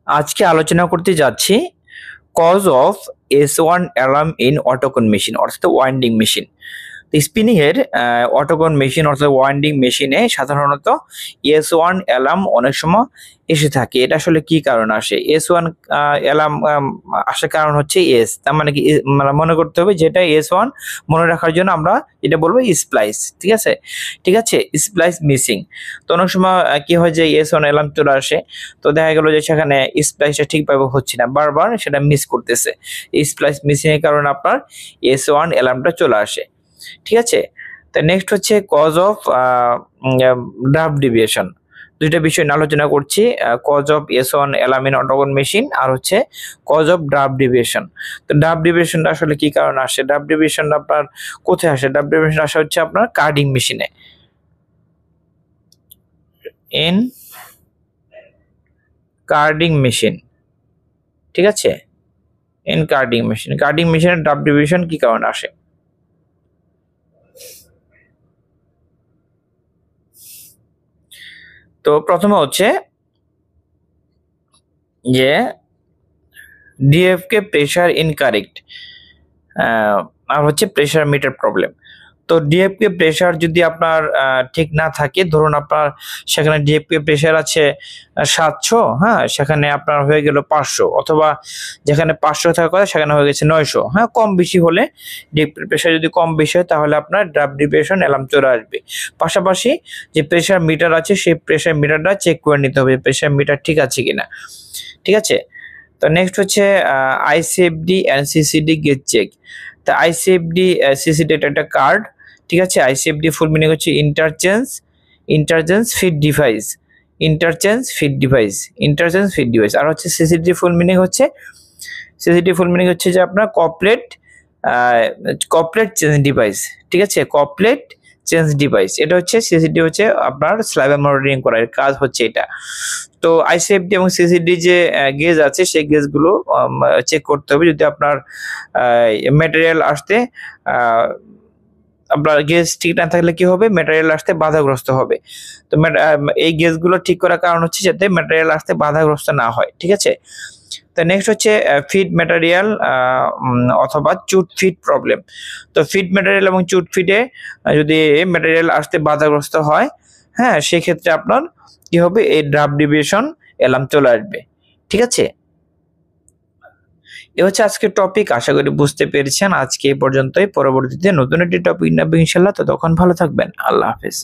আজকে আলোচনা করতে যাচ্ছি cause of S1 alarm in Autocone machine অর্থাৎ ওয়াইন্ডিং মেশিন। স্পিনিং এর অটোকন মেশিন অর্থাৎ ওয়াইন্ডিং মেশিনে সাধারণত S1 অ্যালার্ম অনেক সময় এসে থাকে। এটা আসলে কি কারণ আসে? S1 অ্যালার্ম আসার কারণ হচ্ছে এস, তার মানে কি মানে মনে করতে হবে যেটা S1 মনে রাখার জন্য আমরা এটা বলবো স্প্লাইস। ঠিক আছে, ঠিক আছে, স্প্লাইস মিসিং। তো অনেক সময় কি হয় যে S1 অ্যালার্ম চলে আসে, তো দেখা গেল যে সেখানে স্প্লাইসটা ঠিকভাবে হচ্ছে না, বারবার সেটা মিস করতেছে। স্প্লাইস মিসিং এর কারণে আপনার S1 অ্যালার্মটা চলে আসে। ঠিক আছে, তো নেক্সট হচ্ছে কজ অফ ড্রাফট ডেভিয়েশন। দুইটা বিষয় নিয়ে আলোচনা করছি, cause of S1 alarm in Autocone machine আর হচ্ছে কজ অফ ড্রাফট ডেভিয়েশন। তো ড্রাফট ডেভিয়েশনটা আসলে কি কারণে আসে? ড্রাফট ডেভিয়েশনটা আপনার কোথায় আসে? ড্রাফট ডেভিয়েশন আসে হচ্ছে আপনার কার্ডিং মেশিনে, ইন কার্ডিং মেশিন। ঠিক আছে, ইন কার্ডিং মেশিন। কার্ডিং মেশিনের ড্রাফট ডেভিয়েশন কি কারণে আসে? তো প্রথমে হচ্ছে যে ডিএফকে প্রেসার ইনকারেক্ট, আর হচ্ছে প্রেসার মিটার প্রবলেম। তো ডিএফকে প্রেসার যদি আপনার ঠিক না থাকে, ধরুন আপনার সেখানে ডিএফকে প্রেসার আছে 700, হ্যাঁ, সেখানে আপনার হয়ে গেল 500, অথবা যেখানে 500 থাকার কথা সেখানে হয়ে গেছে 900, হ্যাঁ, কম বেশি হলে ডিএফকে প্রেসার যদি কম বেশি হয় তাহলে আপনার ড্রাফট ডেভিয়েশন অ্যালার্ম চলে আসবে। পাশাপাশি যে প্রেসার মিটার আছে সেই প্রেসার মিটারটা চেক করে নিতে হবে প্রেসার মিটার ঠিক আছে কিনা। ঠিক আছে, তো নেক্সট হচ্ছে ICFD and CCD gauge check. তা আইসিএফডি সিসিডি একটা কার্ড। ঠিক আছে, আইসিএফডি ফুল মিনিং হচ্ছে interchange feed device, interchange feed device. আর হচ্ছে সিসিডি ফুল মিনিং হচ্ছে যে আপনার কপলেট চেঞ্জ ডিভাইস। ঠিক আছে, কপলেট চেঞ্জ ডিভাইস, এটা হচ্ছে সিসিডি, হচ্ছে আপনার স্লাইভার মনিটরিং করার কাজ হচ্ছে এটা। তো আইসিএফডি এবং সিসিডি যে গেজ আছে সেই গেজগুলো চেক করতে হবে। যদি আপনার ম্যাটেরিয়াল আসতে আপনার গেজ ঠিক না থাকলে কি হবে? ম্যাটেরিয়াল আসতে বাধাগ্রস্ত হবে। তো এই গেজগুলো ঠিক করার কারণ হচ্ছে যাতে ম্যাটেরিয়াল আসতে বাধাগ্রস্ত না হয়। ঠিক আছে, তো নেক্সট হচ্ছে ফিড ম্যাটেরিয়াল অথবা চুট ফিড প্রবলেম। তো ফিড ম্যাটেরিয়াল এবং চুট ফিডে যদি ম্যাটেরিয়াল আসতে বাধাগ্রস্ত হয়, হ্যাঁ, সেক্ষেত্রে আপনার কি হবে? এই ড্রাফট ডেভিয়েশন অ্যালার্ম চলে আসবে। ঠিক আছে, এ হচ্ছে আজকের টপিক। আশা করি বুঝতে পেরেছেন। আজকে এই পর্যন্তই, পরবর্তীতে নতুন একটি টপিক নেব ইনশাল্লাহ। ততক্ষণ ভালো থাকবেন। আল্লাহ হাফেজ।